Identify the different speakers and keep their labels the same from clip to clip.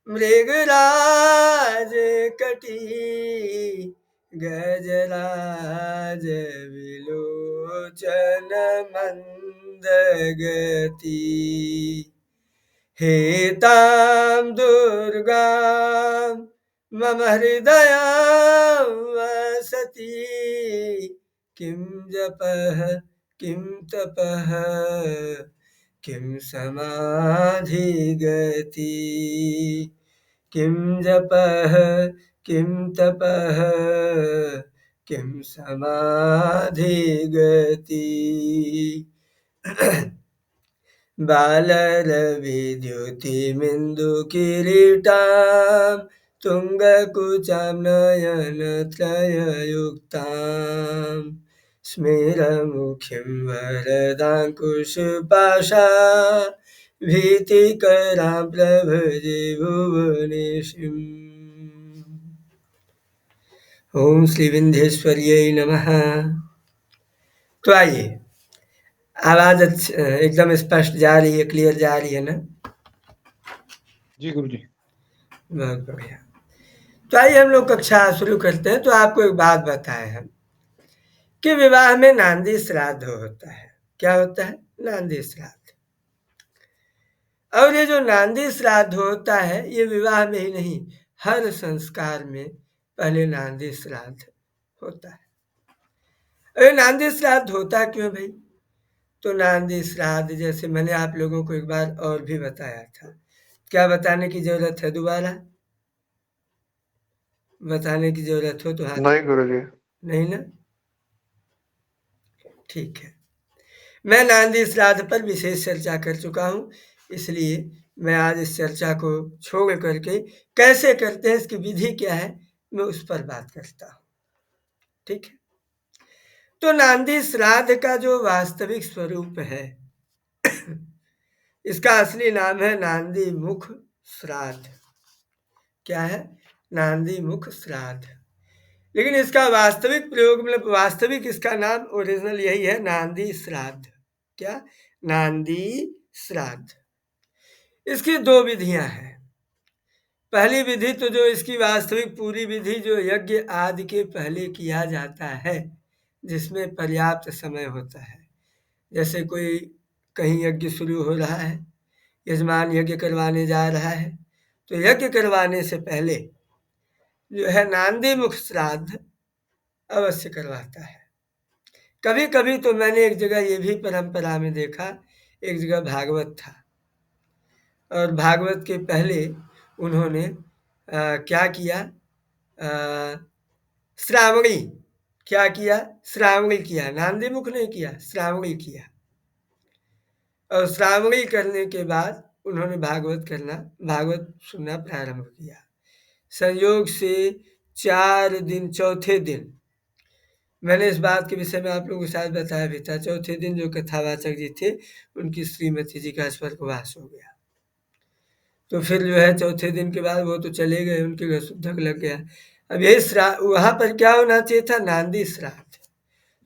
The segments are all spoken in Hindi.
Speaker 1: मृगराज कटी गजराज विलोचन मंदगति हेतां दुर्गां मम हृदयां वसति किं जपः किं तपः किं समाधिगति किं जपः किं तपः किं समाधिगति बालरविद्युतिमिन्दुकिरीटां तुङ्गकुचां नयनत्रययुक्तां स्मेरमुखीं वरदाङ्कुशपाशा भीतिकरां प्रभजे भुवनेशीम्। ओम श्री विंध्येश्वर्यै नमः। तो आइए, आवाज एकदम स्पष्ट जा रही है, क्लियर जा रही है ना?
Speaker 2: जी गुरुजी।
Speaker 1: बहुत बढ़िया। तो आइए हम लोग कक्षा शुरू करते हैं। तो आपको एक बात बताए हम कि विवाह में नांदी श्राद्ध होता है। क्या होता है? नांदी श्राद्ध। और ये जो नांदी श्राद्ध होता है ये विवाह में ही नहीं, हर संस्कार में पहले नांदी श्राद्ध होता है। अरे नांदी श्राद्ध होता क्यों भाई? तो नांदी श्राद्ध जैसे मैंने आप लोगों को एक बार और भी बताया था। क्या बताने की जरूरत है? दोबारा बताने की जरूरत हो तो हाथ।
Speaker 3: नहीं गुरुजी।
Speaker 1: नहीं ना? ठीक है। मैं नांदी श्राद्ध पर विशेष चर्चा कर चुका हूं, इसलिए मैं आज इस चर्चा को छोड़ करके कैसे करते हैं, इसकी विधि क्या है, मैं उस पर बात करता हूं। ठीक है। तो नांदी श्राद्ध का जो वास्तविक स्वरूप है इसका असली नाम है नांदी मुख श्राद्ध। क्या है? नांदी मुख श्राद्ध। लेकिन इसका वास्तविक प्रयोग मतलब वास्तविक इसका नाम ओरिजिनल यही है, नांदी श्राद्ध। क्या? नांदी श्राद्ध। इसकी दो विधियां हैं। पहली विधि तो जो इसकी वास्तविक पूरी विधि जो यज्ञ आदि के पहले किया जाता है, जिसमें पर्याप्त समय होता है। जैसे कोई कहीं यज्ञ शुरू हो रहा है, यजमान यज्ञ करवाने जा रहा है, तो यज्ञ करवाने से पहले जो है नांदी मुख श्राद्ध अवश्य करवाता है। कभी कभी तो मैंने एक जगह ये भी परंपरा में देखा, एक जगह भागवत था और भागवत के पहले उन्होंने क्या किया, श्रावणी। क्या किया? श्रावणी किया। नांदी मुख नहीं किया, श्रावणी किया। और श्रावणी करने के बाद उन्होंने भागवत सुनना प्रारंभ किया। संयोग से 4 दिन, चौथे दिन मैंने इस बात के विषय में आप लोगों के साथ बताया भी था। चौथे दिन जो कथावाचक जी थे उनकी श्रीमती जी का स्वर्गवास हो गया। तो फिर जो है चौथे दिन के बाद वो तो चले गए, उनके घर शुद्धक लग गया। अब यही वहां पर क्या होना चाहिए था? नांदी श्राद्ध।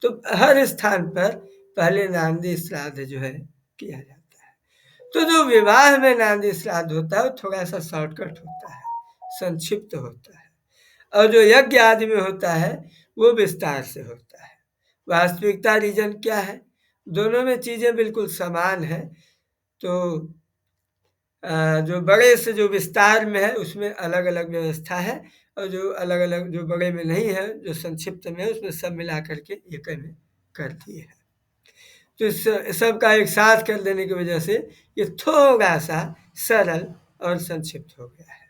Speaker 1: तो हर स्थान पर पहले नांदी श्राद्ध जो है किया जाता है। तो जो विवाह में नांदी श्राद्ध होता है वो थोड़ा सा शॉर्टकट होता है, संक्षिप्त होता है। और जो यज्ञ आदि में होता है वो विस्तार से होता है। वास्तविकता रीजन क्या है? दोनों में चीजें बिल्कुल समान है। तो जो बड़े से जो विस्तार में है उसमें अलग अलग व्यवस्था है, और जो अलग अलग जो बड़े में नहीं है, जो संक्षिप्त में है, उसमें सब मिला करके एक में कर दिए है। तो इस सब का एक साथ कर देने की वजह से ये थोड़ा सा सरल और संक्षिप्त हो गया है।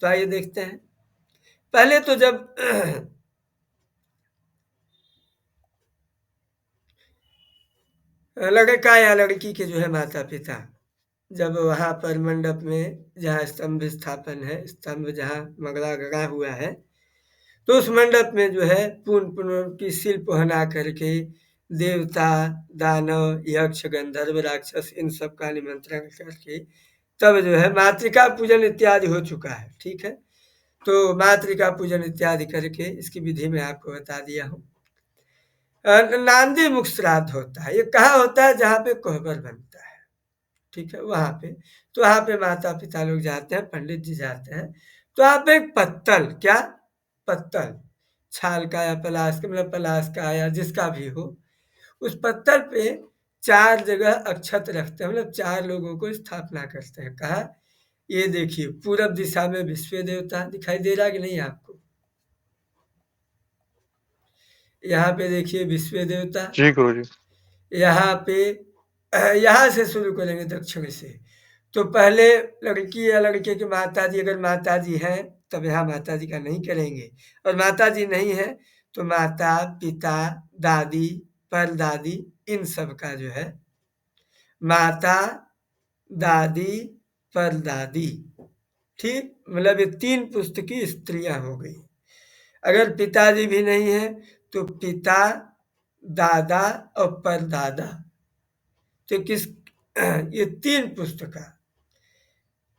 Speaker 1: तो आइए देखते हैं। पहले तो जब लड़का या लड़की के जो है माता पिता जब वहां पर मंडप में जहाँ स्तंभ स्थापन है, स्तंभ जहाँ मगला गड़ा हुआ है, तो उस मंडप में जो है पूर्ण की शिल्प बना करके देवता, दानव, यक्ष, गंधर्व, राक्षस इन सब का निमंत्रण करके तब जो है मातृका पूजन इत्यादि हो चुका है। ठीक है। तो मातृका पूजन इत्यादि करके इसकी विधि में आपको बता दिया हूँ। नांदी मुख श्राद्ध होता है। ये कहाँ होता है? जहाँ पे कोहबर बनता है। ठीक है, वहां पे तो वहाँ पे माता-पिता लोग जाते हैं, पंडित जी जाते हैं, तो वहाँ पे एक पत्तल, क्या? पत्तल, छाल का या पलाश का, मतलब पलाश का या जिसका भी हो, उस पत्तल पे 4 जगह अक्षत रखते हैं, मतलब 4 लोगों को स्थापना करते हैं। कहा, ये देखिए पूरब दिशा में विश्व देवता दिखाई दे रहा कि नहीं आपको? यहाँ पे देखिए विश्व देवता,
Speaker 2: जी गुरुजी।
Speaker 1: यहाँ पे यहाँ से शुरू करेंगे दक्षिण से। तो पहले लड़की या लड़के की माताजी, अगर माताजी हैं तब यहाँ माताजी का नहीं करेंगे, और माताजी नहीं है तो माता, पिता, दादी, परदादी, इन सब का जो है माता, दादी, परदादी, ठीक? मतलब ये 3 पुस्त की स्त्रियां हो गई। अगर पिताजी भी नहीं है तो पिता, दादा और परदादा, तो किस ये 3 पुस्तका,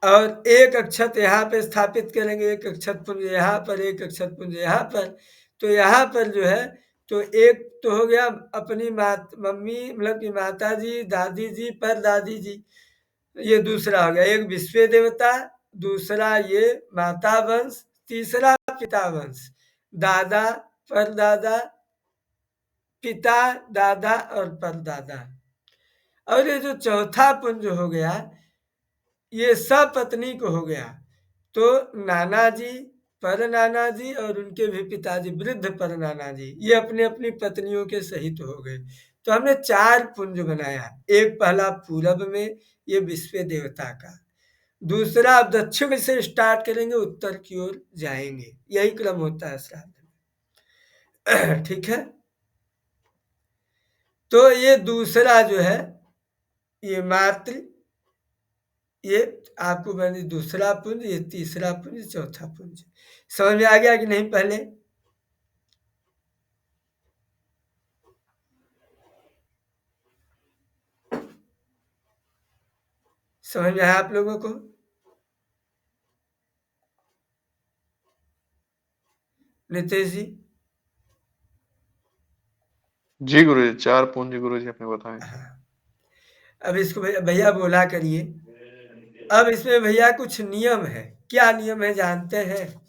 Speaker 1: और एक अक्षत यहाँ पे स्थापित करेंगे, एक अक्षत पुंज यहाँ पर, एक अक्षत पुंज यहाँ पर। तो यहाँ पर जो है, तो एक तो हो गया अपनी मम्मी, मतलब कि माता जी, दादी जी, परदादी जी, ये दूसरा हो गया। एक विश्व देवता, दूसरा ये माता वंश, तीसरा पिता वंश, दादा, परदादा, पिता, दादा और परदादा। और ये जो चौथा पुंज हो गया, ये सपत्नी को हो गया। तो नाना जी, पर नाना जी और उनके भी पिताजी, वृद्ध पर नाना जी, ये अपनी अपनी पत्नियों के सहित हो गए। तो हमने 4 पुंज बनाया। एक पहला पूरब में, ये विश्व देवता का। दूसरा अब दक्षिण से स्टार्ट करेंगे, उत्तर की ओर जाएंगे, यही क्रम होता है श्राद्ध में। ठीक है, तो ये दूसरा जो है, ये मातृ, ये आपको मैंने दूसरा पुंज, ये तीसरा पुंज, चौथा पुंज। समझ में आ गया कि नहीं? पहले समझ में आया आप लोगों को? नितेश जी?
Speaker 2: जी गुरुजी, 4 पुंज गुरुजी आपने बताए।
Speaker 1: हाँ, अब इसको भैया बोला करिए। अब इसमें भैया कुछ नियम है। क्या नियम है जानते हैं?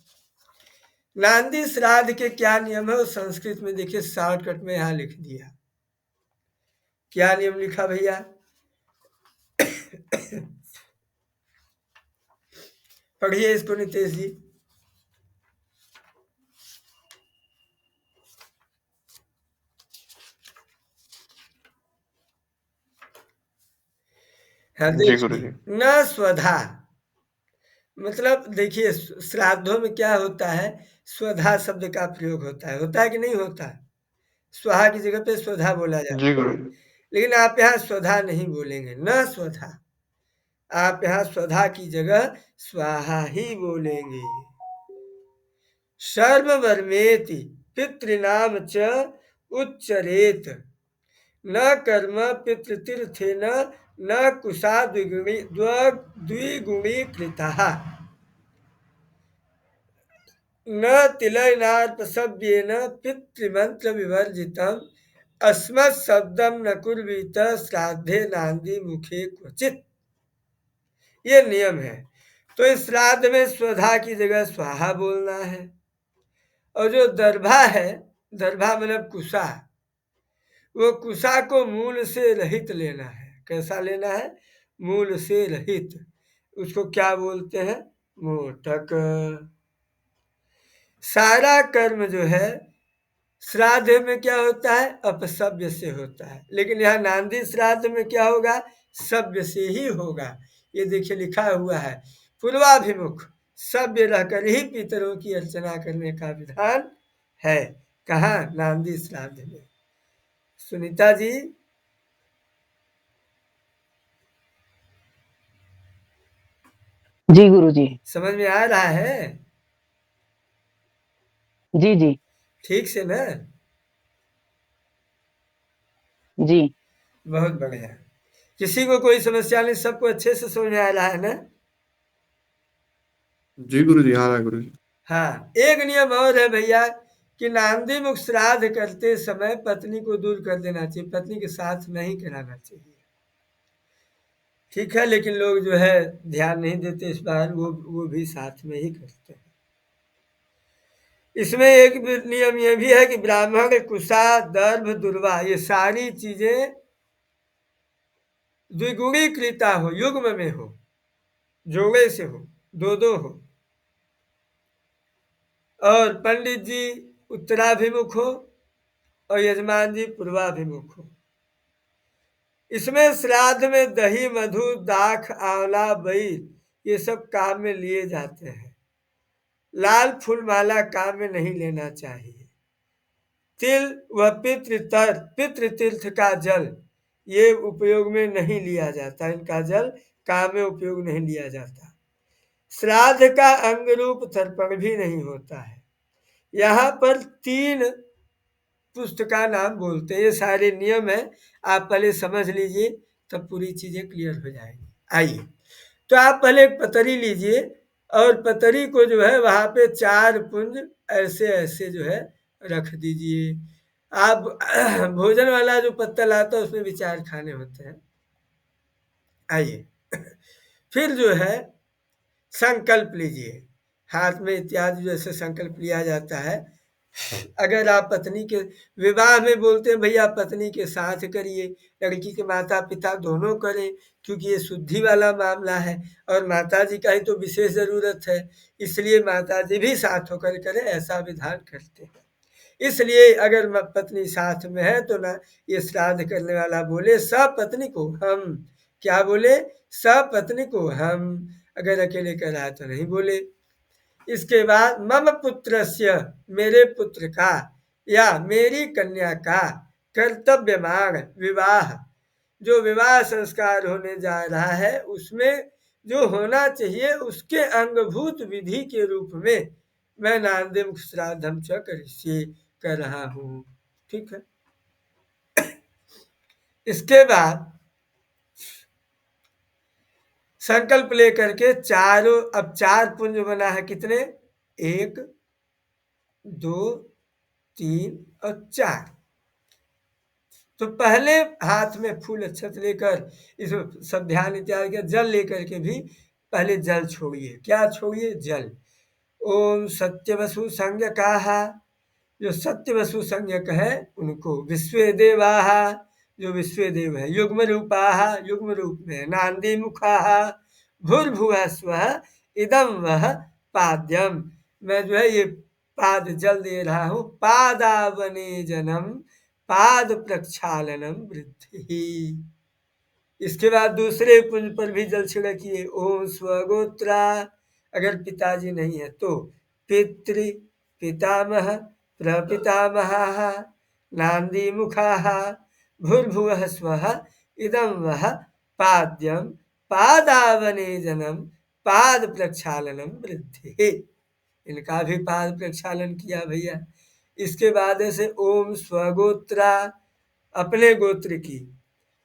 Speaker 1: नांदी श्राद्ध के क्या नियम है, वो संस्कृत में देखिए शॉर्टकट में यहाँ लिख दिया। क्या नियम लिखा भैया? पढ़िए इसको नितेश जी। हाँ
Speaker 2: जी
Speaker 1: देखिए,
Speaker 2: गुरुजी।
Speaker 1: न स्वधा, मतलब देखिए श्राद्धों में क्या होता है, स्वधा शब्द का प्रयोग होता है कि नहीं होता है? स्वाहा की जगह पे स्वधा बोला जाता
Speaker 2: जी
Speaker 1: है,
Speaker 2: गुरुजी।
Speaker 1: लेकिन आप यहाँ स्वधा नहीं बोलेंगे, न स्वधा। आप यहाँ स्वधा की जगह स्वाहा ही बोलेंगे। सर्ववर्मेति पितृनाम च उच्चरेत, न कर्म पितृतीर्थेन न कुशा द्विगुणी कृतः, न तिलयनार्पसव्येन पितृमंत्र विवर्जितम अस्मत् शब्दम न कुर्वीत श्राद्धे नांदी मुखे क्वचित। ये नियम है। तो इस श्राद्ध में स्वधा की जगह स्वाहा बोलना है, और जो दर्भा है, दर्भा मतलब कुशा, वो कुशा को मूल से रहित लेना है। कैसा लेना है? मूल से रहित। उसको क्या बोलते हैं? मोटक। सारा कर्म जो है श्राद्ध में क्या होता है? अपसव्य से होता है, लेकिन यहाँ नांदी श्राद्ध में क्या होगा? सव्य से ही होगा। ये देखिए लिखा हुआ है, पूर्वाभिमुख सव्य रहकर ही पितरों की अर्चना करने का विधान है। कहाँ? नांदी श्राद्ध में। सुनीता जी?
Speaker 3: जी गुरुजी।
Speaker 1: समझ में आ रहा है?
Speaker 3: जी जी।
Speaker 1: ठीक से ना?
Speaker 3: जी
Speaker 1: बहुत बढ़िया। किसी को कोई समस्या नहीं? सबको अच्छे से समझ में आ रहा है ना?
Speaker 2: जी गुरुजी, हाँ गुरुजी।
Speaker 1: हाँ, एक नियम और है भैया कि नांदी मुख श्राद्ध करते समय पत्नी को दूर कर देना चाहिए, पत्नी के साथ नहीं कराना चाहिए। ठीक है, लेकिन लोग जो है ध्यान नहीं देते इस बार, वो भी साथ में ही करते हैं। इसमें एक नियम ये भी है कि ब्राह्मण, कुशा, दर्भ, दुर्वा ये सारी चीजें द्विगुणीकृता हो, युग्म में हो, जोड़े से हो, दो हो, और पंडित जी उत्तराभिमुख हो और यजमान जी पूर्वाभिमुख हो। इसमें श्राद्ध में दही, मधु, दाख, आंवला, बईर ये सब काम में लिए जाते हैं। लाल फूल माला काम में नहीं लेना चाहिए। तिल व पितृ तीर्थ का जल ये उपयोग में नहीं लिया जाता, इनका जल काम में उपयोग नहीं लिया जाता। श्राद्ध का अंग रूप तर्पण भी नहीं होता है। यहाँ पर 3 पुस्तक का नाम बोलते हैं, ये सारे नियम है, आप पहले समझ लीजिए तब पूरी चीजें क्लियर हो जाएंगी। आइए, तो आप पहले एक पतरी लीजिए और पतरी को जो है वहां पे 4 पुंज ऐसे ऐसे जो है रख दीजिए। आप भोजन वाला जो पत्तल आता है उसमें भी 4 खाने होते हैं। आइए, फिर जो है संकल्प लीजिए, हाथ में इत्यादि जैसे संकल्प लिया जाता है। अगर आप पत्नी के विवाह में बोलते हैं भैया पत्नी के साथ करिए, लड़की के माता पिता दोनों करें, क्योंकि ये शुद्धि वाला मामला है और माता जी का ही तो विशेष जरूरत है, इसलिए माता जी भी साथ होकर करें, ऐसा विधान करते हैं। इसलिए अगर पत्नी साथ में है तो ना ये श्राद्ध करने वाला बोले सपत्नी को हम, क्या बोले, सपत्नी को हम, अगर अकेले कर रहा है तो नहीं बोले। इसके बाद मम पुत्रस्य मेरे पुत्र का या मेरी कन्या का कर्तव्यमान विवाह, जो विवाह संस्कार होने जा रहा है उसमें जो होना चाहिए उसके अंगभूत विधि के रूप में मैं नांदिम श्राद्धम च करिष्ये कर रहा हूँ। ठीक है, इसके बाद संकल्प लेकर के चारों, अब 4 पुंज बना है, कितने, 1 2 3 और 4। तो पहले हाथ में फूल अक्षत लेकर इसमें सब ध्यान इत्यादि के जल लेकर के भी पहले जल छोड़िए, क्या छोड़िए, जल। ओम सत्यवसु संज्ञकाः, जो सत्यवसु संज्ञक है उनको, विश्वे देवाः, जो विश्व देव है, युग्म रूपाः, युग्म रूप में, नांदी मुखाः, भूर्भुवः स्वः इदं वह पाद्यम, मैं जो है ये पाद जल दे रहा हूँ, पादावने जनम पाद प्रक्षालनम वृद्धि। इसके बाद दूसरे पुंज पर भी जल छिड़किए। ओम स्वगोत्रा, अगर पिताजी नहीं है तो पितृ पितामह प्रपितामहाः नांदी मुखाः भूर्भुवः स्वः इदं वह पाद्यम पादावनेजनम पाद प्रक्षालनम वृद्धि, इनका भी पाद प्रक्षालन किया भैया। इसके बाद ऐसे ओम स्वगोत्रा, अपने गोत्र की,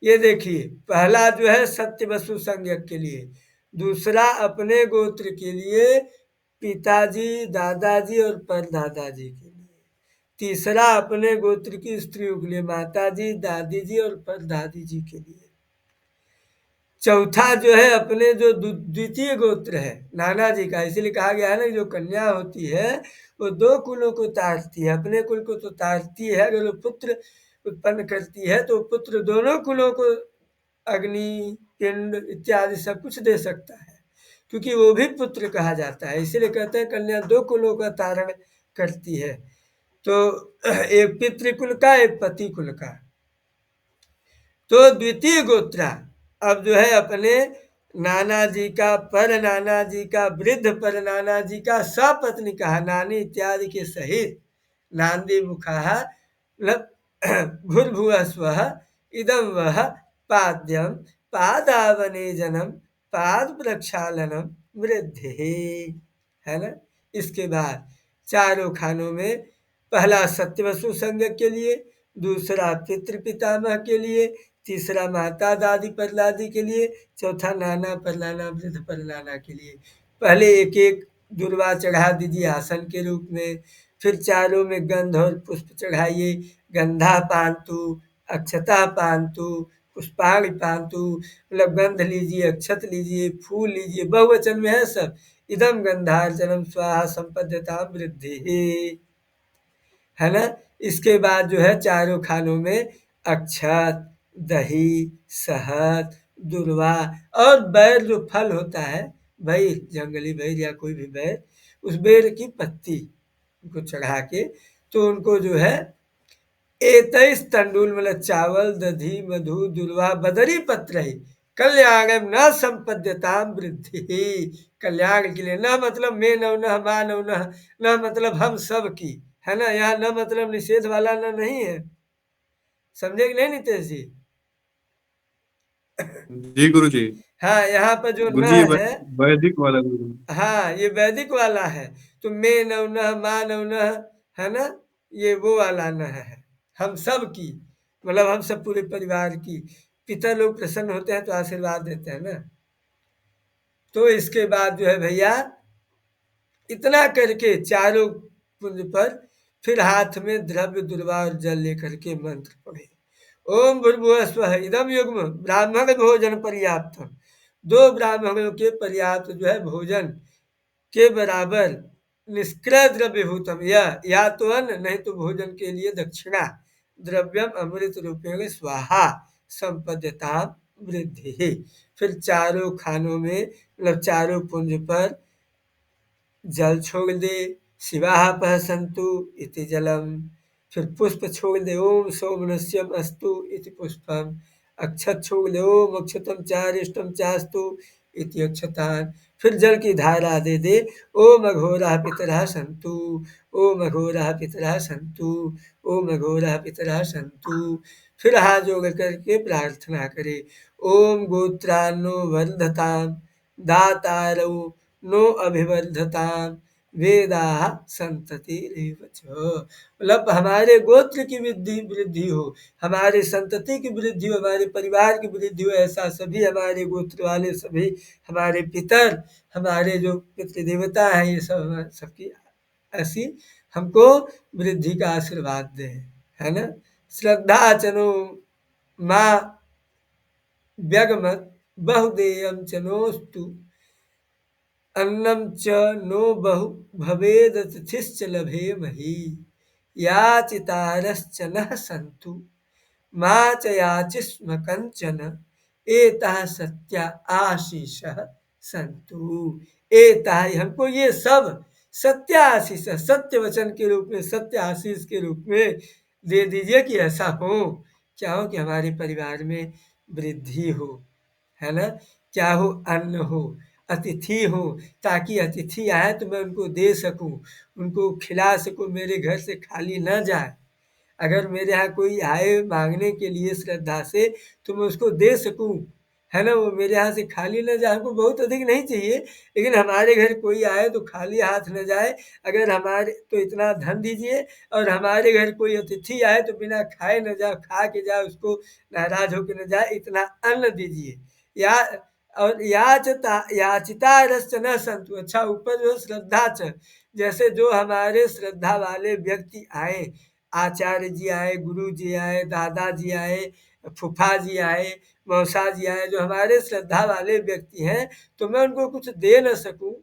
Speaker 1: ये देखिए पहला जो है सत्यवसु संज्ञक के लिए, दूसरा अपने गोत्र के लिए पिताजी दादाजी और परदादाजी के लिए, तीसरा अपने गोत्र की स्त्रियों के लिए माताजी दादी जी और परदादी जी के लिए, चौथा जो है अपने जो द्वितीय गोत्र है नाना जी का, इसीलिए कहा गया है ना जो कन्या होती है वो 2 कुलों को तारती है, अपने कुल को तो तारती है, अगर वो पुत्र उत्पन्न करती है तो पुत्र दोनों कुलों को अग्नि पिंड इत्यादि सब कुछ दे सकता है, क्योंकि वो भी पुत्र कहा जाता है, इसीलिए कहते हैं कन्या 2 कुलों का तारण करती है। तो एक पितृकुल का, एक पति कुल का। तो द्वितीय गोत्रा अब जो है अपने नाना जी का, पर नाना जी का, वृद्ध पर नाना जी का, सपत्नी का, नानी इत्यादि के सहित नांदी मुखाः भूर्भुवः स्वः इदं वह पाद्यम पादावनेजनम पाद प्रक्षालनम वृद्धि, है ना। इसके बाद चारों खानों में पहला सत्यवसु संज्ञक के लिए, दूसरा पितृ पितामह के लिए, तीसरा माता दादी परदादी के लिए, चौथा नाना परनाना वृद्ध परनाना के लिए। पहले एक एक दुर्वा चढ़ा दीजिए आसन के रूप में, फिर चारों में गंध और पुष्प चढ़ाइए, गंधा पान्तु अक्षता पान्तु पुष्पाणि पान्तु, मतलब गंध लीजिए, अक्षत लीजिए, फूल लीजिए, बहुवचन में है सब। इदम गंधार्चनम स्वाहा संपद्यताम वृद्धि, है ना। इसके बाद जो है चारों खानों में अक्षत, दही, शहद, दूर्वा और बैर जो फल होता है, बैर, जंगली बैर या कोई भी बैर, उस बैर की पत्ती उनको चढ़ा के, तो उनको जो है 23 तंडुल, मतलब चावल, दधी, मधु, दूर्वा, बदरी पत्र ही कल्याणम न संपद्यताम वृद्धि, कल्याण के लिए। न मतलब मैं नवनः मां नवनः, न मतलब हम सब की, है ना। यहाँ न मतलब निषेध वाला न नहीं है, समझे कि नहीं नितेश जी?
Speaker 2: जी गुरु जी।
Speaker 1: हाँ, यहाँ पर जो
Speaker 2: गुरु
Speaker 1: न
Speaker 2: जी, ये
Speaker 1: है,
Speaker 2: वैदिक वाला गुरु।
Speaker 1: हाँ ये वैदिक वाला है। तो मैं नवनः मां नवनः, है ना, ये वो वाला न है, हम सब की, मतलब हम सब पूरे परिवार की। पिता लोग प्रसन्न होते हैं तो आशीर्वाद देते हैं ना। तो इसके बाद जो है भैया, इतना करके चारों कुंज पर फिर हाथ में द्रव्य, दुर्वा और जल लेकर के मंत्र पढ़े। ओम भूर्भुवः स्वः इदम युग्म ब्राह्मण भोजन पर्याप्त, दो ब्राह्मणों के पर्याप्त जो है भोजन के बराबर निष्क्रय द्रव्य भूतम, यह या तो अन्न नहीं तो भोजन के लिए दक्षिणा, द्रव्यम अमृत रूपेण स्वाहा संपद्यता वृद्धि। फिर चारों खानों में, मतलब चारों पुंज पर जल छोड़ दे, शिवाः सन्तु इति जलम। फिर पुष्प छोड़ दे, ओम सौमनस्यम अस्तु इति पुष्पम। अक्षत छोड़ दे, ओम अक्षतम चारिष्टम चास्तु इति अक्षतान। फिर जल की धारा दे दे, ओम अघोराः पितरः सन्तु, ओम अघोराः पितरः सन्तु, ओम अघोराः पितरः सन्तु। फिर हाथ जोड़ करके प्रार्थना करे, ओम गोत्रान्नो वर्धताम, दातारौ नो अभिवर्धताम, वेदाः संततिरेव च। मतलब हमारे गोत्र की वृद्धि वृद्धि हो, हमारे संतति की वृद्धि हो, हमारे परिवार की वृद्धि हो, ऐसा सभी हमारे गोत्र वाले, सभी हमारे पितर, हमारे जो पितृ देवता हैं, ये सब सबकी ऐसी हमको वृद्धि का आशीर्वाद दे, है ना। श्रद्धा चनो माँ व्यगमत बहुदेयम चनोस्तु, अन्नम च नो बहु भवेदतिथिश्च लभेमहि, याचितारश्च नः सन्तु मा च याचिस्म कञ्चन, एताः सत्या आशीषः सन्तु। एताः, हमको ये सब सत्य आशीष, सत्य वचन के रूप में, सत्य आशीष के रूप में दे दीजिए कि ऐसा हो, क्या हो कि हमारे परिवार में वृद्धि हो, है ना। क्या हो, अन्न हो, अतिथि हो, ताकि अतिथि आए तो मैं उनको दे सकूं, उनको खिला सकूं, मेरे घर से खाली न जाए। अगर मेरे यहाँ कोई आए मांगने के लिए श्रद्धा से, तो मैं उसको दे सकूं, है ना, वो मेरे यहाँ से खाली न जाए। हमको बहुत अधिक नहीं चाहिए, लेकिन हमारे घर कोई आए तो खाली हाथ न जाए। अगर हमारे तो इतना धन दीजिए, और हमारे घर कोई अतिथि आए तो बिना खाए न जाए, खा के जाए, उसको नाराज होकर न जाए, इतना अन्न दीजिए। या और याचिता रस न संतु, अच्छा ऊपर जो श्रद्धा च, जैसे जो हमारे श्रद्धा वाले व्यक्ति आए, आचार्य जी आए, गुरु जी आए, दादाजी आए, फूफा जी आए, मौसा जी आए, जो हमारे श्रद्धा वाले व्यक्ति हैं, तो मैं उनको कुछ दे न सकूं,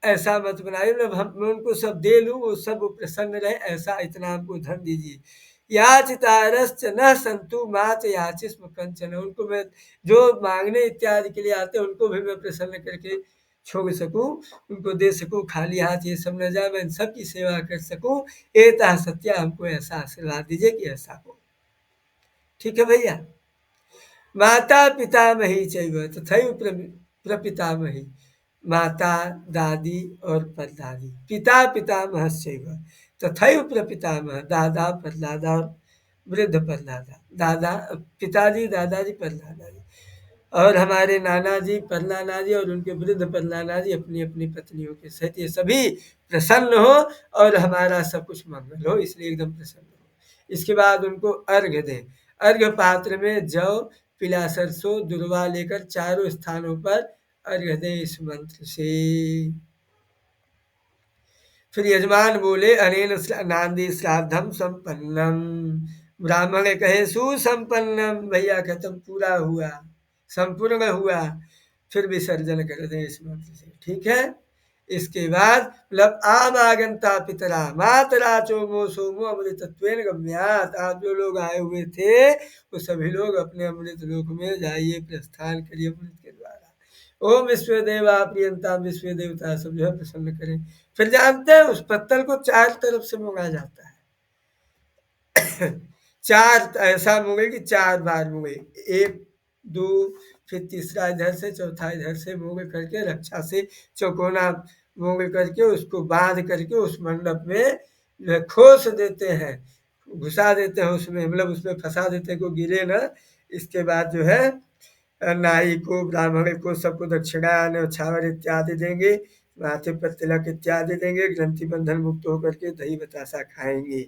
Speaker 1: ऐसा मत बनाइए, मतलब मैं उनको सब दे लूं, वो सब प्रसन्न रहे, ऐसा इतना हमको धन दीजिए। याचितारश्च न संतु माच याचिस्म कंचन, उनको मैं जो मांगने इत्यादि के लिए आते हैं, उनको भी मैं प्रसन्न करके छोड़ सकूं, उनको दे सकूं, खाली हाथ ये सब न जाए, मैं इन सब की सेवा कर सकूं। एता सत्या, हमको ऐसा आशीर्वाद दीजिए कि ऐसा हो। ठीक है भैया। माता पितामही चैव तथैव प्रपितामही, माता, दादी और परदादी, पिता पितामहश्चैव तथैव प्रपितामह, दादा, परदादा और वृद्ध परदादा, दादा, पिताजी, दादाजी, परदादा जी, और हमारे नाना जी, परनाना जी और उनके वृद्ध परनाना जी अपनी अपनी पत्नियों के सहित, ये सभी प्रसन्न हो और हमारा सब कुछ मंगल हो, इसलिए एकदम प्रसन्न हो। इसके बाद उनको अर्घ्य दें। अर्घ्य पात्र में जौ, पीला सरसों, दुर्वा लेकर चारों स्थानों पर अर्घ्य दें इस मंत्र से। फिर यजमान बोले, अनेन नांदी श्राद्धम संपन्नम, ब्राह्मण कहे सुसंपन्नम, भैया खत्म, पूरा हुआ, संपूर्ण हुआ, फिर विसर्जन कर दें इस मंत्र से, ठीक है। इसके बाद मतलब आमागंता पितरा मातरा चोमो सोमो अमृतत्वेन गम्यात, आप जो लोग आए हुए थे वो सभी लोग अपने अमृत लोक में जाइए, प्रस्थान करिए अमृत के द्वारा। ओम विश्व देवा प्रियंता, विश्व देवता सब जो है प्रसन्न करें। फिर जानते हैं उस पत्तल को 4 तरफ से मंगा जाता है। 4 ऐसा मोगे कि 4 बार मोगे, 1 2 फिर तीसरा इधर से, चौथा इधर से मोगे करके रक्षा से चौकोना मोगे करके उसको बांध करके उस मंडप में जो है खोस देते हैं, घुसा देते हैं उसमें, मतलब उसमें फंसा देते हैं को गिरे ना। इसके बाद जो है नाई को, ब्राह्मण को सबको दक्षिणा न्यौछावर इत्यादि देंगे, माथे पर तिलक इत्यादि देंगे, ग्रंथि बंधन मुक्त होकर के दही बतासा खाएंगे।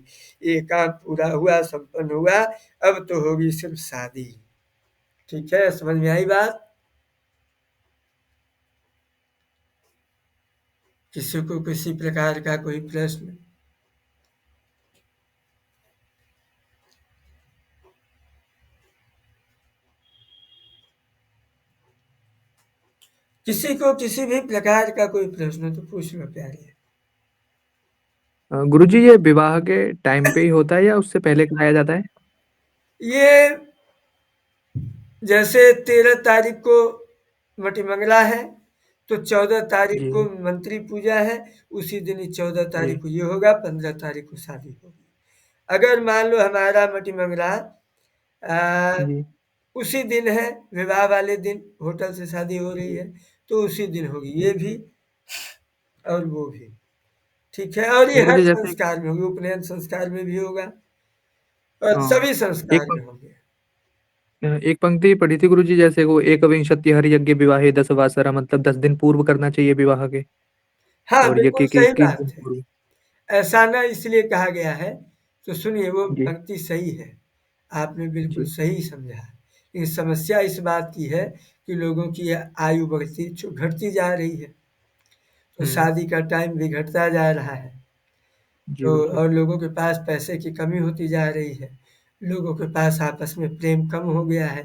Speaker 1: ये काम पूरा हुआ, संपन्न हुआ। अब तो होगी सिर्फ शादी, ठीक है, समझ में आई बात? किसी को किसी प्रकार का कोई प्रश्न? किसी को किसी भी प्रकार का कोई प्रश्न तो पूछ लो प्यारे।
Speaker 4: गुरुजी ये विवाह के टाइम पे ही होता है या उससे पहले कराया जाता है?
Speaker 1: ये जैसे 13 तारीख को मटिमंगला है तो 14 तारीख
Speaker 4: जी
Speaker 1: को मंत्री पूजा है, उसी दिन ही 14
Speaker 4: जी
Speaker 1: तारीख को ये होगा, 15 तारीख को शादी होगी। अगर मान लो हमारा मटिमंगला
Speaker 4: जी
Speaker 1: उसी दिन है, विवाह वाले दिन होटल से शादी हो रही है तो उसी दिन होगी ये भी और वो भी, ठीक है। और ये हर
Speaker 4: गुरुजी जैसे
Speaker 1: संस्कार में होगी, उपनयन संस्कार में भी होगा और
Speaker 4: हाँ,
Speaker 1: सभी
Speaker 4: एक
Speaker 1: संस्कार में होंगे।
Speaker 4: एक पंक्ति पढ़ी थी गुरुजी, जैसे वो एक विंशति हर यज्ञ विवाहे 10 वासरा, मतलब 10 दिन पूर्व करना चाहिए विवाह के,
Speaker 1: हाँ
Speaker 4: और
Speaker 1: बिल्कुल
Speaker 4: यज्ञ के
Speaker 1: सही
Speaker 4: 21
Speaker 1: बात
Speaker 4: दिन
Speaker 1: है,
Speaker 4: पूर्व।
Speaker 1: ऐसा ना इसलिए कहा गया है। तो सुनिए वो
Speaker 4: जी
Speaker 1: पंक्ति सही है, आपने बिल्कुल
Speaker 4: जी
Speaker 1: सही समझा। लेकिन समस्या इस बात की है कि लोगों की आयु बढ़ती घटती जा रही है, तो
Speaker 4: हम्म
Speaker 1: शादी का टाइम भी घटता जा रहा है।
Speaker 4: जी
Speaker 1: तो
Speaker 4: गुरुजी
Speaker 1: और लोगों के पास पैसे की कमी होती जा रही है, लोगों के पास आपस में प्रेम कम हो गया है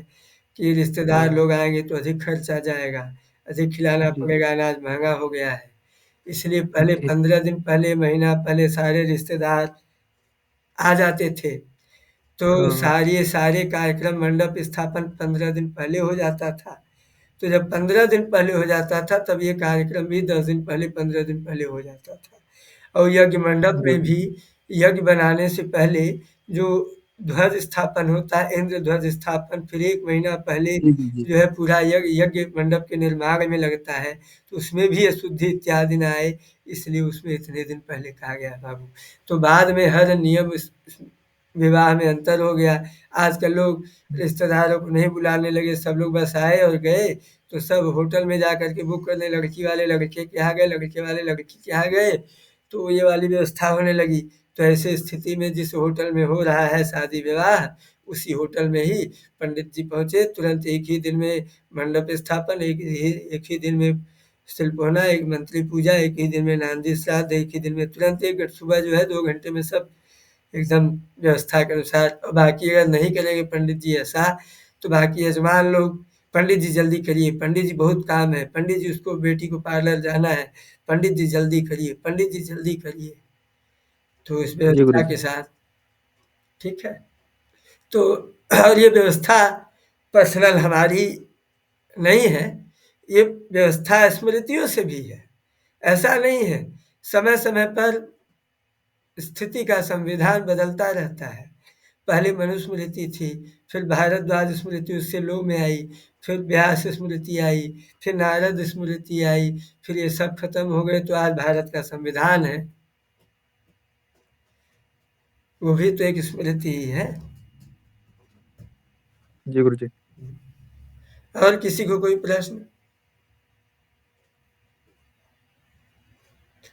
Speaker 1: कि रिश्तेदार
Speaker 4: हाँ
Speaker 1: लोग आएंगे तो अधिक खर्चा जाएगा, अधिक खिलाना
Speaker 4: जी
Speaker 1: पड़ेगा, अनाज महंगा हो गया है। इसलिए पहले
Speaker 4: जी
Speaker 1: 15 दिन पहले, महीना पहले सारे रिश्तेदार आ जाते थे, तो
Speaker 4: हाँ
Speaker 1: सारे कार्यक्रम मंडप स्थापन 15 दिन पहले हो जाता था। तो जब 15 दिन पहले हो जाता था तब ये कार्यक्रम भी 10 दिन पहले, 15 दिन पहले हो जाता था। और यज्ञ मंडप
Speaker 4: जी
Speaker 1: में भी यज्ञ बनाने से पहले जो ध्वज स्थापन होता है, इंद्र ध्वज स्थापन, फिर 1 महीना पहले
Speaker 4: जी जी जी
Speaker 1: जो है पूरा यज्ञ यज्ञ मंडप के निर्माण में लगता है, तो उसमें भी अशुद्धि इत्यादि ना आए, इसलिए उसमें इतने दिन पहले कहा गया है बाबू। तो बाद में हर नियम विवाह में अंतर हो गया। आजकल लोग रिश्तेदारों को नहीं बुलाने लगे, सब लोग बस आए और गए, तो सब होटल में जा कर के बुक करने, लड़की वाले लड़के के यहाँ गए, लड़के वाले लड़की के यहाँ गए, तो ये वाली व्यवस्था होने लगी। तो ऐसे स्थिति में जिस होटल में हो रहा है शादी विवाह, उसी होटल में ही पंडित जी पहुँचे, तुरंत एक ही दिन में मंडप स्थापन, एक ही दिन में शिल्प होना, एक मंत्री पूजा, एक ही दिन में नांदी श्राद्ध, एक ही दिन में तुरंत एक सुबह जो है 2 घंटे में सब एकदम व्यवस्था के अनुसार। और बाकी अगर नहीं करेंगे पंडित जी ऐसा, तो बाकी यजमान लोग, पंडित जी जल्दी करिए, पंडित जी बहुत काम है, पंडित जी उसको बेटी को पार्लर जाना है, पंडित जी जल्दी करिए, पंडित जी जल्दी करिए, तो इस
Speaker 4: जी
Speaker 1: व्यवस्था
Speaker 4: गुरुजी
Speaker 1: के साथ, ठीक है। तो और ये व्यवस्था पर्सनल हमारी नहीं है, ये व्यवस्था स्मृतियों से भी है, ऐसा नहीं है। समय समय पर स्थिति का संविधान बदलता रहता है। पहले मनुस्मृति थी, फिर भारद्वाज स्मृति उससे लो में आई, फिर व्यास स्मृति आई, फिर नारद स्मृति आई, फिर ये सब खत्म हो गए तो आज भारत का संविधान है, वो भी तो एक स्मृति ही है।
Speaker 4: जी गुरुजी
Speaker 1: और किसी को कोई प्रश्न?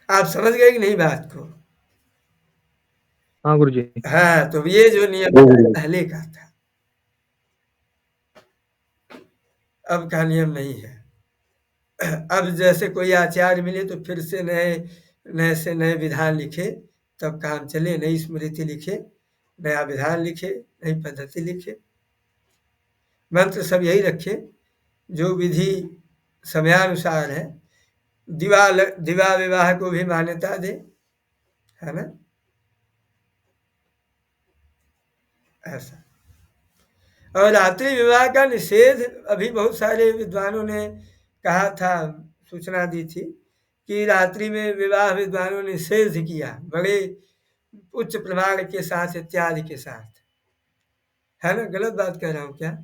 Speaker 1: आप समझ गए कि नहीं बात को?
Speaker 4: हाँ गुरुजी
Speaker 1: हाँ, तो ये जो नियम था पहले का था, अब का नियम नहीं है। अब जैसे कोई आचार्य मिले तो फिर से नए नए से नए विधान लिखे, तब काम चले, नई स्मृति लिखे, नया विधान लिखे, नई पद्धति लिखे। मंत्र सब यही रखे जो विधि समयानुसार है। दिवा विवाह को भी मान्यता दे, है ना, ऐसा। और रात्रि विवाह का निषेध अभी बहुत सारे विद्वानों ने कहा था, सूचना दी थी कि रात्रि में विवाह विद्वानों ने निषेध किया बड़े उच्च प्रमाण के साथ इत्यादि के साथ, है ना। गलत बात कह रहा हूं क्या?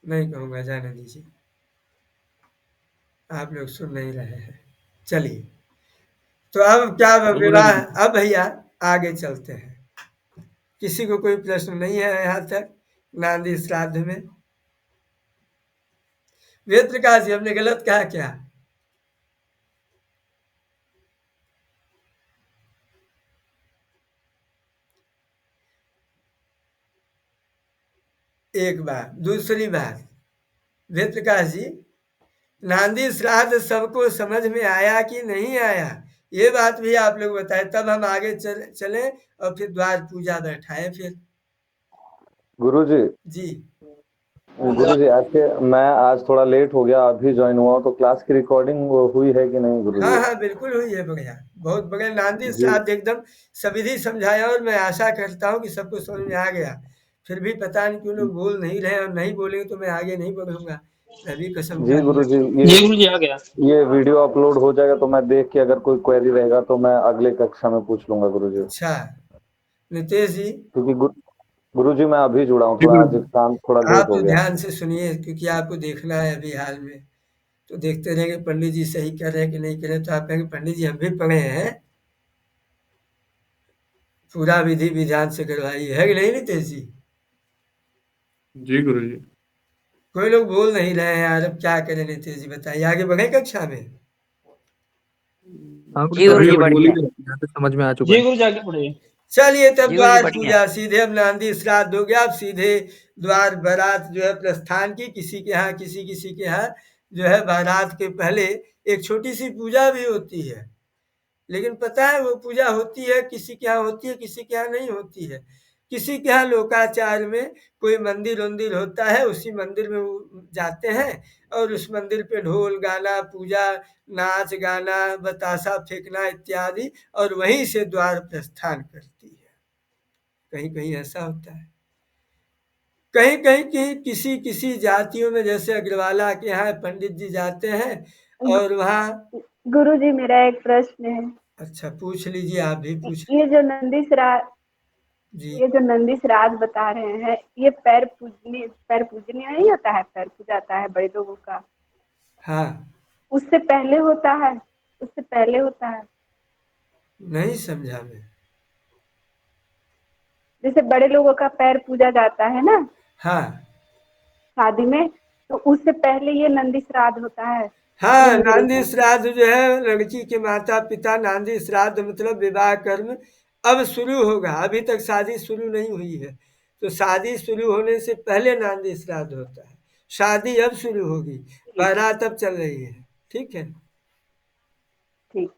Speaker 1: नहीं कहूंगा, जाने दीजिए, आप लोग सुन नहीं रहे हैं। चलिए, तो अब क्या विवाह, अब भैया आगे चलते हैं। किसी को कोई प्रश्न नहीं है यहाँ तक नांदी श्राद्ध में? वेद प्रकाश जी, हमने गलत कहा क्या? एक बात। दूसरी बात, वेद प्रकाश जी, नांदी श्राद्ध सबको समझ में आया कि नहीं आया, ये बात भी आप लोग बताएं, तब हम आगे चले और फिर द्वार पूजा बैठाएं फिर।
Speaker 5: गुरुजी
Speaker 1: जी
Speaker 5: गुरुजी मैं आज थोड़ा लेट हो गया, अभी ज्वाइन हुआ हूं, तो क्लास की रिकॉर्डिंग हुई है कि नहीं गुरुजी?
Speaker 1: हाँ, बिल्कुल हुई है, बढ़िया, बहुत बढ़िया। नांदी
Speaker 5: जी
Speaker 1: श्राद्ध एकदम सविधि समझाया और मैं आशा करता हूँ कि सबको समझ में आ गया। फिर भी पता नहीं क्यों लोग बोल नहीं रहे, और नहीं बोलेंगे तो मैं आगे नहीं बढ़ूंगा, मैं भी कसम
Speaker 5: जी
Speaker 1: खा लिया।
Speaker 5: गुरुजी,
Speaker 3: जी गुरुजी आ गया।
Speaker 5: ये वीडियो अपलोड हो जाएगा तो मैं देख के अगर कोई क्वेरी रहेगा तो मैं अगले कक्षा में पूछ लूंगा गुरुजी।
Speaker 1: अच्छा, नितेश जी,
Speaker 5: क्योंकि गुरुजी मैं अभी जुड़ा हूँ,
Speaker 2: जी
Speaker 5: थोड़ा आज
Speaker 2: गुरुजी।
Speaker 5: काम थोड़ा लेट
Speaker 1: आप
Speaker 5: हो
Speaker 1: तो
Speaker 5: गया।
Speaker 1: ध्यान से सुनिए, क्योंकि आपको देखना है अभी हाल में, तो देखते रहेंगे पंडित जी सही कर रहे हैं कि नहीं कर रहे, तो आप कहेंगे पंडित जी हम भी पढ़े हैं, पूरा विधि विधान से करवाइए, है कि नहीं नितेश जी?
Speaker 2: जी गुरुजी।
Speaker 1: कोई लोग बोल नहीं रहे हैं यार, अब क्या करें नितेश जी, बताइए, आगे बढ़े कक्षा में?
Speaker 4: हाँ
Speaker 3: जी
Speaker 4: गुरुजी,
Speaker 2: बढ़िया
Speaker 3: गुरुजी
Speaker 4: आगे
Speaker 2: बढ़िया
Speaker 3: बढ़िया।
Speaker 4: बढ़िए, यहाँ तक समझ में आ चुका
Speaker 3: जी
Speaker 4: है।
Speaker 3: गुरुजी आगे बढ़िए।
Speaker 1: चलिए, तब
Speaker 3: जी गुरुजी
Speaker 1: द्वार
Speaker 3: बढ़िया।
Speaker 1: पूजा सीधे, अब नांदी श्राद्ध हो गया, अब सीधे द्वार बारात जो है प्रस्थान की, किसी के यहाँ किसी के यहाँ जो है बारात के पहले एक छोटी सी पूजा भी होती है। लेकिन पता है वो पूजा होती है, किसी के यहाँ होती है, किसी के यहाँ नहीं होती है। किसी के यहाँ लोकाचार में कोई मंदिर वंदिर होता है, उसी मंदिर में वो जाते हैं और उस मंदिर पे ढोल गाना, पूजा, नाच गाना, बतासा फेंकना इत्यादि, और वहीं से द्वार प्रस्थान करती है। कहीं कहीं ऐसा होता है, कहीं कहीं की किसी किसी जातियों में, जैसे अग्रवाला के यहाँ पंडित जी जाते हैं और वहाँ।
Speaker 6: गुरुजी मेरा एक प्रश्न है।
Speaker 1: अच्छा, पूछ लीजिए, आप भी पूछ
Speaker 6: ये जो नंदी श्राद्ध
Speaker 1: जी।
Speaker 6: ये जो नंदी श्राद्ध बता रहे हैं, ये पैर पूजनीय नहीं होता है, पैर पूजाता है बड़े लोगों का,
Speaker 1: हाँ,
Speaker 6: उससे पहले होता है? उससे पहले होता है?
Speaker 1: नहीं समझा मैं।
Speaker 6: जैसे बड़े लोगों का पैर पूजा जाता है ना
Speaker 1: हाँ
Speaker 6: शादी में, तो उससे पहले ये नंदी श्राद्ध होता है? ये
Speaker 1: हाँ,
Speaker 6: मेरे
Speaker 1: नांदी श्राद्ध जो है, लड़की के माता पिता, नांदी श्राद्ध मतलब विवाह कर्म अब शुरू होगा, अभी तक शादी शुरू नहीं हुई है, तो शादी शुरू होने से पहले नांदी श्राद्ध होता है। शादी अब शुरू होगी,
Speaker 6: ठीक
Speaker 1: बारात अब चल रही है, ठीक है
Speaker 6: ठीक।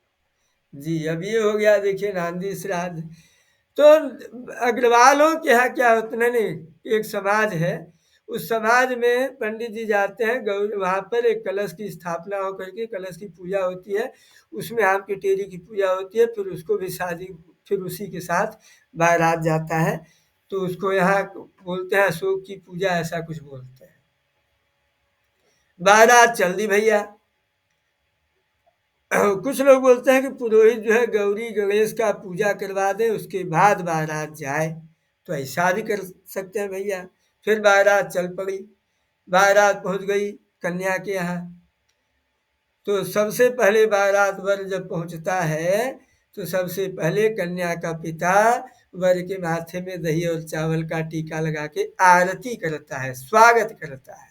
Speaker 1: जी। अब ये हो गया, देखिए, नांदी श्राद्ध। तो अग्रवालों के यहाँ क्या होता है, नहीं, एक समाज है, उस समाज में पंडित जी जाते हैं, गौ वहाँ पर एक कलश की स्थापना होकर के कलश की पूजा होती है, उसमें आम की टेरी की पूजा होती है, फिर उसको भी शादी, फिर उसी के साथ बारात जाता है, तो उसको यहाँ बोलते हैं अशोक की पूजा, ऐसा कुछ बोलते हैं। बारात चल दी भैया। कुछ लोग बोलते हैं कि पुरोहित जो है गौरी गणेश का पूजा करवा दे, उसके बाद बारात जाए, तो ऐसा भी कर सकते हैं भैया। फिर बारात चल पड़ी, बारात पहुंच गई कन्या के यहाँ, तो सबसे पहले बारात वर जब पहुंचता है, तो सबसे पहले कन्या का पिता वर के माथे में दही और चावल का टीका लगा के आरती करता है, स्वागत करता है।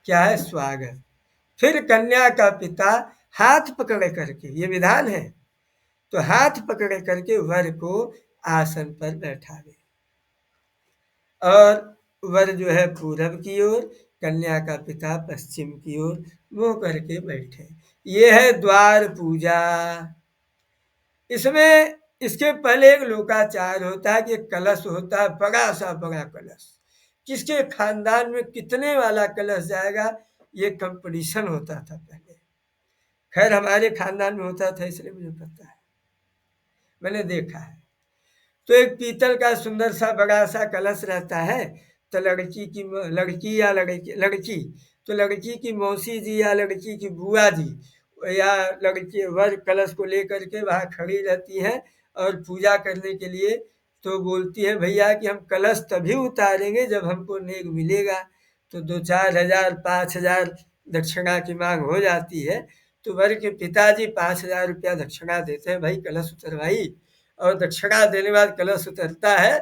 Speaker 1: क्या है? स्वागत। फिर कन्या का पिता हाथ पकड़ करके, ये विधान है, तो हाथ पकड़ करके वर को आसन पर बैठावे, और वर जो है पूरब की ओर, कन्या का पिता पश्चिम की ओर मुंह करके बैठे। ये है द्वार पूजा। इसमें इसके पहले एक लोकाचार होता है कि एक कलश होता है, बड़ा सा बड़ा कलश। किसके खानदान में कितने वाला कलश जाएगा, ये कंपटीशन होता था पहले। खैर हमारे खानदान में होता था, इसलिए मुझे पता है, मैंने देखा है। तो एक पीतल का सुंदर सा बड़ा सा कलश रहता है। तो लड़की या लड़की तो लड़की की मौसी जी या लड़की की बुआ जी या लड़की वर कलश को लेकर के वहाँ खड़ी रहती हैं और पूजा करने के लिए। तो बोलती है भैया कि हम कलश तभी उतारेंगे जब हमको नेग मिलेगा। तो 2-4 हज़ार 5 हज़ार दक्षिणा की मांग हो जाती है। तो वर के पिताजी 5 हज़ार रुपया दक्षिणा देते हैं, भाई कलश उतरवाई। और दक्षिणा देने बाद कलश उतरता है,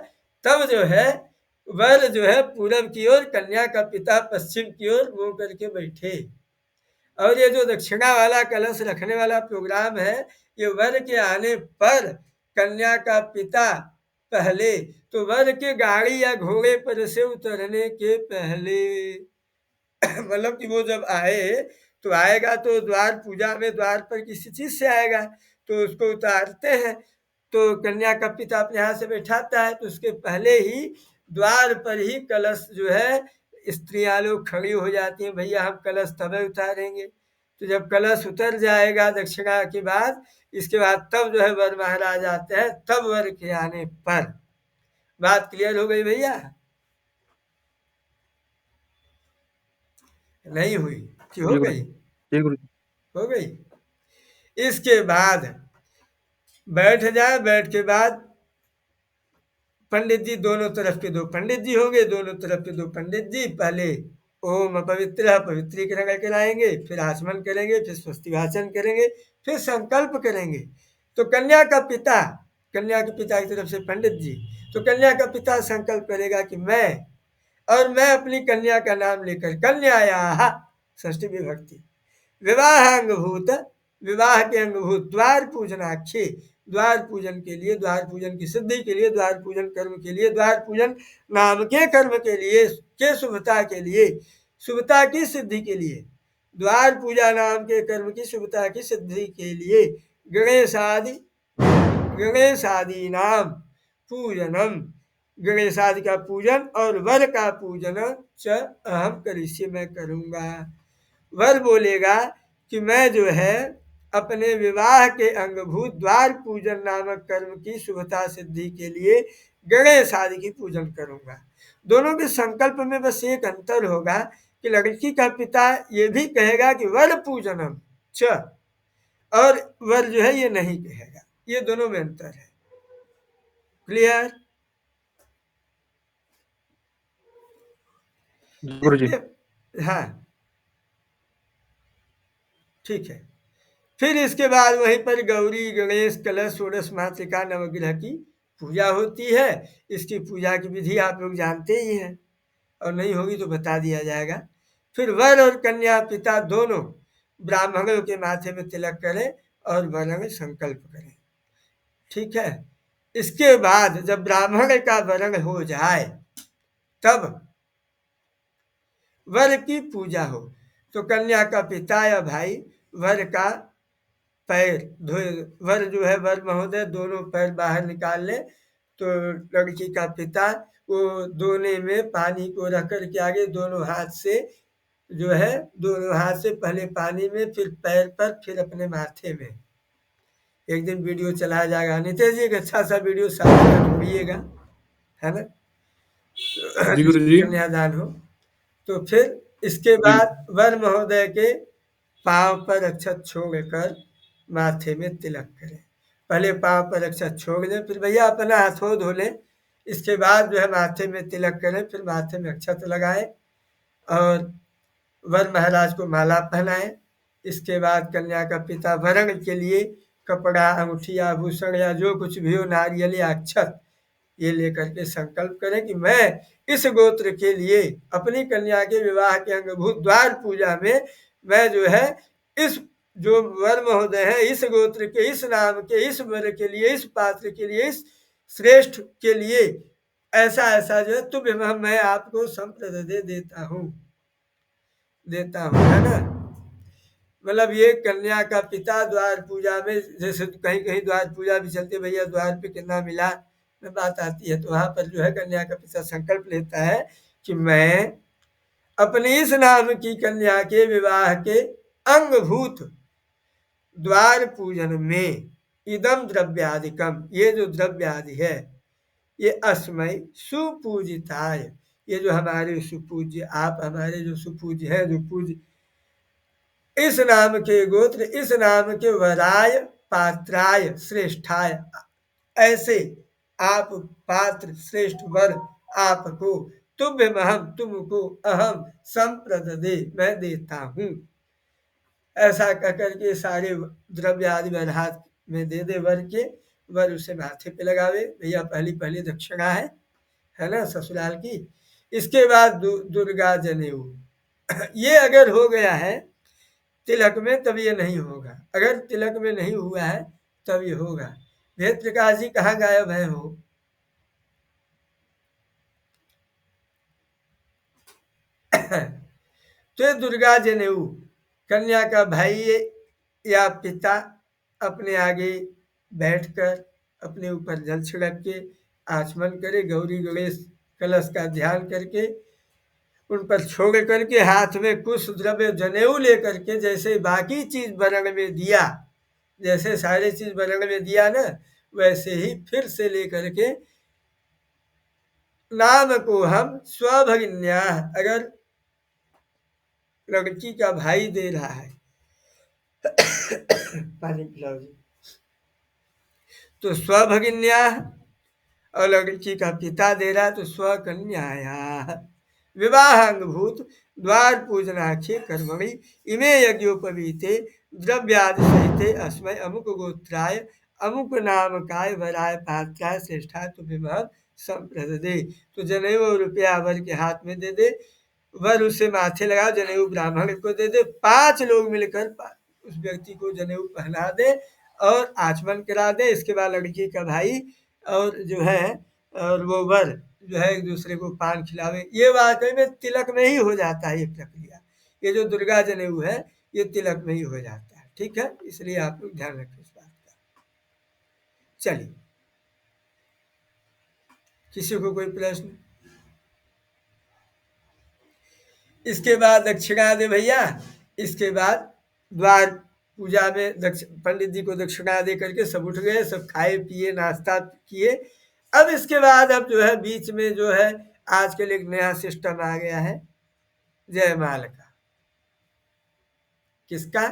Speaker 1: तब जो है वर जो है पूरब की ओर, कन्या का पिता पश्चिम की ओर मुंह करके बैठे। और ये जो दक्षिणा वाला कलश रखने वाला प्रोग्राम है, ये वर के आने पर कन्या का पिता पहले, तो वर के गाड़ी या घोड़े पर से उतरने के पहले मतलब कि वो जब आए तो आएगा तो द्वार पूजा में द्वार पर किसी चीज से आएगा, तो उसको उतारते हैं। तो कन्या का पिता अपने हाथ से बैठाता है, तो उसके पहले ही द्वार पर ही कलश जो है स्त्रियां लोग खड़ी हो जाती हैं, भैया हम कलश तब उतारेंगे। तो जब कलश उतर जाएगा दक्षिणा के बाद, इसके बाद तब जो है वर महाराज आते हैं, तब वर के आने पर। बात क्लियर हो गई भैया? नहीं हुई कि हो
Speaker 4: जी गुरु
Speaker 1: गई?
Speaker 4: जी गुरु जी।
Speaker 1: हो गई। इसके बाद बैठ जाए, बैठ के बाद पंडित जी, दोनों तरफ के 2 पंडित जी होंगे, दोनों तरफ के 2 पंडित जी पहले ओम पवित्र पवित्रीकरण कराएंगे, फिर आचमन करेंगे, फिर स्वस्ति वाचन करेंगे, फिर संकल्प करेंगे। तो कन्या के पिता की तरफ से पंडित जी, तो कन्या का पिता संकल्प करेगा कि मैं अपनी कन्या का नाम लेकर कन्यायाः षष्ठी विभक्ति विवाह के अंगभूत द्वार पूजनाख्ये, द्वार पूजन के लिए, द्वार पूजन की सिद्धि के लिए, द्वार पूजन कर्म के लिए, द्वार पूजन नाम के कर्म के लिए, के शुभता के लिए, शुभता की सिद्धि के लिए, द्वार पूजा नाम के कर्म की शुभता की सिद्धि के लिए गणेशादि नाम पूजनम, गणेश आदि का पूजन और वर का पूजन च अहम करिष्ये, मैं करूँगा। वर बोलेगा कि मैं जो है अपने विवाह के अंगभूत द्वार पूजन नामक कर्म की शुभता सिद्धि के लिए गणेश आदि की पूजन करूँगा। दोनों के संकल्प में बस एक अंतर होगा कि लड़की का पिता ये भी कहेगा कि वर पूजनम च, और वर जो है ये नहीं कहेगा। ये दोनों में अंतर है। क्लियर?
Speaker 4: गुरु जी।
Speaker 1: हाँ ठीक है। फिर इसके बाद वहीं पर गौरी गणेश कलश षोडश मातृका नवग्रह की पूजा होती है। इसकी पूजा की विधि आप लोग जानते ही हैं, और नहीं होगी तो बता दिया जाएगा। फिर वर और कन्या पिता दोनों ब्राह्मणों के माथे में तिलक करें और वरण संकल्प करें। ठीक है। इसके बाद जब ब्राह्मण का वरण हो जाए, तब वर की पूजा हो। तो कन्या का पिता या भाई वर का पैर धोए, वर जो है वर महोदय दोनों पैर बाहर निकाल ले। तो लड़की का पिता वो दोने में पानी को रख कर के आगे दोनों हाथ से जो है, दोनों हाथ से पहले पानी में, फिर पैर पर, फिर अपने माथे में। एक दिन वीडियो चलाया जाएगा नितेश जी, एक अच्छा सा वीडियो साथ ढूंढिएगा, है ना,
Speaker 2: जी गुरु जी।
Speaker 1: कन्यादान हो। तो फिर इसके बाद वर महोदय के पांव पर अक्षत छोड़कर माथे में तिलक करें। पहले पांव पर अक्षत छोड़ दें, फिर भैया अपना हाथों धो लें। इसके बाद जो है माथे में तिलक करें, फिर माथे में अक्षत लगाएं और वर महाराज को माला पहनाएं। इसके बाद कन्या का पिता वरण के लिए कपड़ा, अंगूठी, आभूषण या जो कुछ भी हो, नारियल या अक्षत, ये लेकर के संकल्प करें कि मैं इस गोत्र के लिए अपनी कन्या के विवाह के अंगभूत द्वार पूजा में मैं जो है इस जो वर महोदय है, इस गोत्र के, इस नाम के, इस वर के लिए, इस पात्र के लिए, इस श्रेष्ठ के लिए ऐसा ऐसा जो है तुम्हें मैं आपको संप्रदाय देता हूँ, है ना। मतलब ये कन्या का पिता द्वार पूजा में, जैसे कहीं कहीं द्वार पूजा भी चलती है, भैया द्वार पे कितना मिला में बात आती है, तो वहां पर जो है कन्या का पिता संकल्प लेता है कि मैं अपने इस नाम की कन्या के विवाह के अंगभूत द्वार पूजन में इदम द्रव्यादिकम, ये जो द्रव्यादि है, ये अस्मय सुपूजिताय, ये जो हमारे सुपूज्य, आप हमारे जो सुपूज्य है, जो पूज्य इस नाम के गोत्र, इस नाम के वराय पात्राय श्रेष्ठाय, ऐसे आप पात्र श्रेष्ठ वर आपको, तुभ्यमहम तुमको, अहम संप्रददे मैं देता हूँ। ऐसा कहकर के सारे द्रव्य आदि वर हाथ में दे दे वर के, वर उसे माथे पे लगावे, भैया पहली दक्षिणा है ना ससुराल की। इसके बाद दुर्गा जनेऊ, ये अगर हो गया है तिलक में तब ये नहीं होगा, अगर तिलक में नहीं हुआ है तब ये होगा। वेद प्रकाश जी कहाँ गायब है हो? तो ये दुर्गा जनेऊ, कन्या का भाई या पिता अपने आगे बैठकर अपने ऊपर जल छिड़क के आचमन करे, गौरी गणेश कलश का ध्यान करके उन पर छोड़ करके हाथ में कुछ द्रव्य जनेऊ लेकर के, जैसे बाकी चीज वरण में दिया, जैसे सारे चीज वरण में दिया ना, वैसे ही फिर से लेकर के नाम को हम स्वभगिन्या, अगर लड़की का भाई दे रहा है पानी पिलाओ जी, तो स्वभगिन्या, और लड़की का पिता दे रहा है तो स्वकन्याया विवाहांगभूत द्वार पूजनाख्ये कर्मणि इमे यज्ञोपवीते द्रव्यादि सहिते अस्मै अमुक गोत्राय अमुक नामकाय वराय पात्राय श्रेष्ठाय तुभ्यमहं संप्रददे। तो जनेऊ और रुपया वर के हाथ में दे दे, वर उसे माथे लगा, जनेऊ ब्राह्मण को दे दे, 5 लोग मिलकर उस व्यक्ति को जनेऊ पहना दे और आचमन करा दे। इसके बाद लड़की का भाई और जो है और वो वर जो है एक दूसरे को पान खिलावे। ये वाकई में तिलक में ही हो जाता है ये प्रक्रिया, ये जो दुर्गा जनेऊ है ये तिलक में ही हो जाता है, ठीक है, इसलिए आप लोग ध्यान रखें इस बात का। चलिए, किसी को कोई प्रश्न? इसके बाद दक्षिणा दे भैया, इसके बाद द्वार पूजा में पंडित जी को दक्षिणा दे करके सब उठ गए, सब खाए पिए नाश्ता किए। अब इसके बाद अब जो है बीच में जो है आजकल एक नया सिस्टम आ गया है जयमाल का। किसका?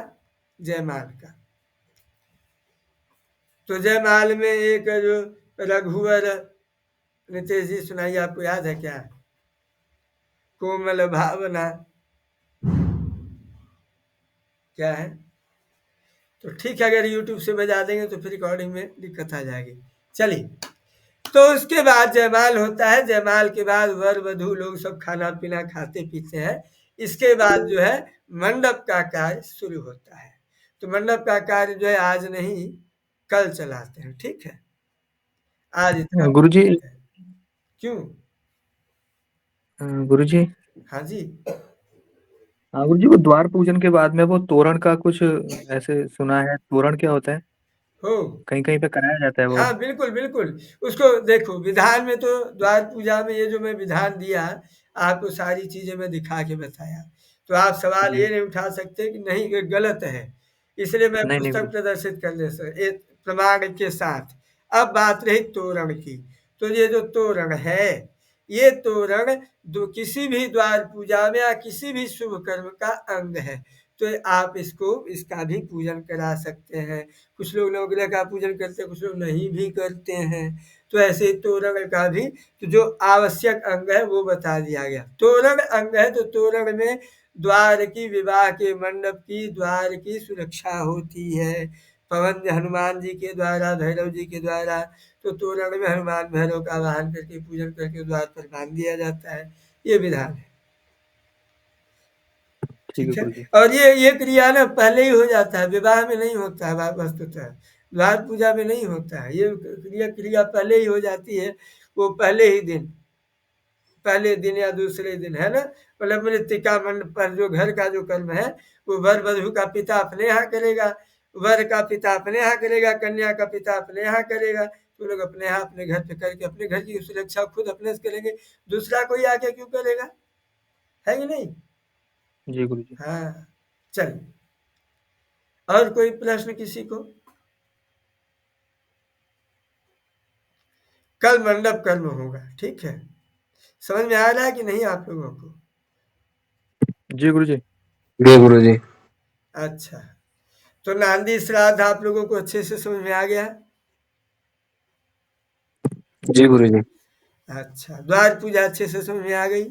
Speaker 1: जयमाल का। तो जयमाल में एक जो रघुवर, नितेश जी सुनाइए, आपको याद है क्या? कोमल भावना क्या है? तो ठीक है, अगर YouTube से बजा देंगे तो फिर रिकॉर्डिंग में दिक्कत आ जाएगी। चलिए, तो उसके बाद जयमाल होता है, जयमाल के बाद वर वधू लोग सब खाना पीना खाते पीते हैं। इसके बाद जो है मंडप का कार्य शुरू होता है। तो मंडप का कार्य जो है आज नहीं कल चलाते हैं, ठीक है, आज इतना
Speaker 4: गुरुजी,
Speaker 1: क्यों?
Speaker 4: गुरुजी,
Speaker 1: हाँ जी,
Speaker 4: हाँ गुरुजी, वो द्वार पूजन के बाद में वो तोरण का कुछ ऐसे सुना है, तोरण क्या होता है?
Speaker 1: हो
Speaker 4: कहीं कहीं पे कराया जाता है वो।
Speaker 1: हाँ बिल्कुल बिल्कुल, उसको देखो विधान में, तो द्वार पूजा में ये जो मैं विधान दिया आपको सारी चीजें मैं दिखा के बताया, तो आप सवाल
Speaker 4: जी।
Speaker 1: ये नहीं उठा सकते कि नहीं ये गलत है, इसलिए मैं
Speaker 4: नहीं नहीं
Speaker 1: पुस्तक
Speaker 4: गुरुजी।
Speaker 1: प्रदर्शित कर दे सर एक प्रमाण के साथ। अब बात रही तोरण की, तो ये जो तोरण है, ये तोरण किसी भी द्वार पूजा में या किसी भी शुभ कर्म का अंग है, तो आप इसको इसका भी पूजन करा सकते हैं। कुछ लोग नवग्रह का पूजन करते हैं, कुछ लोग नहीं भी करते हैं। तो ऐसे तोरण का भी तो जो आवश्यक अंग है वो बता दिया गया। तोरण अंग है तो तोरण में द्वार की, विवाह के मंडप की, द्वार की सुरक्षा होती है, पवन हनुमान जी के द्वारा, भैरव जी के द्वारा। तो तोरण में हनुमान भैरव का आवाहन करके पूजन करके द्वार पर बांध दिया जाता है, ये विधान है, ठीक है।
Speaker 4: गुरुजी।
Speaker 1: और ये क्रिया ना पहले ही हो जाता है, विवाह में नहीं होता है वस्तुतः, द्वार पूजा में नहीं होता है, ये क्रिया पहले ही हो जाती है, वो पहले ही दिन पहले दिन या दूसरे दिन, है ना। मतलब मृत्तिका मंडप पर जो घर का जो कर्म है वो वर वधू का पिता अपने यहाँ करेगा, वर का पिता अपने यहाँ करेगा, कन्या का पिता अपने यहाँ करेगा। तो लोग अपने यहाँ अपने घर पे करके अपने घर की सुरक्षा खुद अपने से करेंगे, दूसरा कोई आके क्यों करेगा, है कि नहीं।
Speaker 4: जी गुरुजी।
Speaker 1: हाँ चलिए, और कोई प्रश्न किसी को। कल मंडप कर्म होगा, ठीक है। समझ में आ रहा है कि नहीं आप लोगों को।
Speaker 4: जी गुरुजी।
Speaker 2: जी गुरुजी।
Speaker 1: अच्छा, तो नांदी श्राद्ध आप लोगों को अच्छे से समझ में आ गया।
Speaker 2: जी गुरुजी।
Speaker 1: अच्छा, द्वार पूजा अच्छे से समझ में आ गई।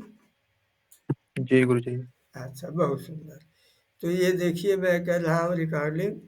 Speaker 4: जी गुरुजी।
Speaker 1: अच्छा, बहुत सुंदर। तो ये देखिए मैं कर रहा हूँ रिकॉर्डिंग।